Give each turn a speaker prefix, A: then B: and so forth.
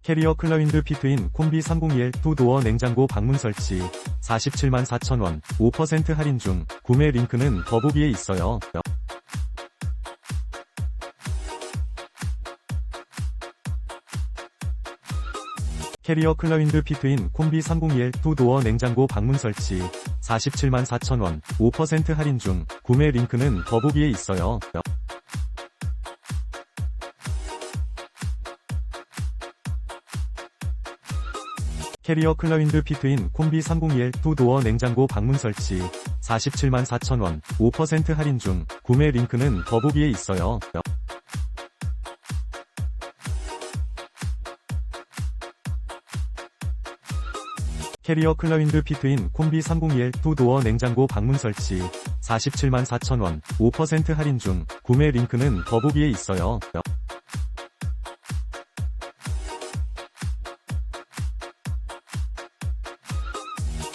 A: 캐리어 클라윈드 피트인 콤비 302L 2도어 냉장고 방문 설치 474,000원 5% 할인 중 구매 링크는 더보기에 있어요. 캐리어 클라윈드 피트인 콤비 302L 2도어 냉장고 방문 설치 474,000원 5% 할인 중 구매 링크는 더보기에 있어요. 캐리어 클라윈드 피트인 콤비 302L 2도어 냉장고 방문 설치 474,000원 5% 할인 중 구매 링크는 더보기에 있어요. 캐리어 클라윈드 피트인 콤비 302L 2도어 냉장고 방문 설치 474,000원 5% 할인 중 구매 링크는 더보기에 있어요.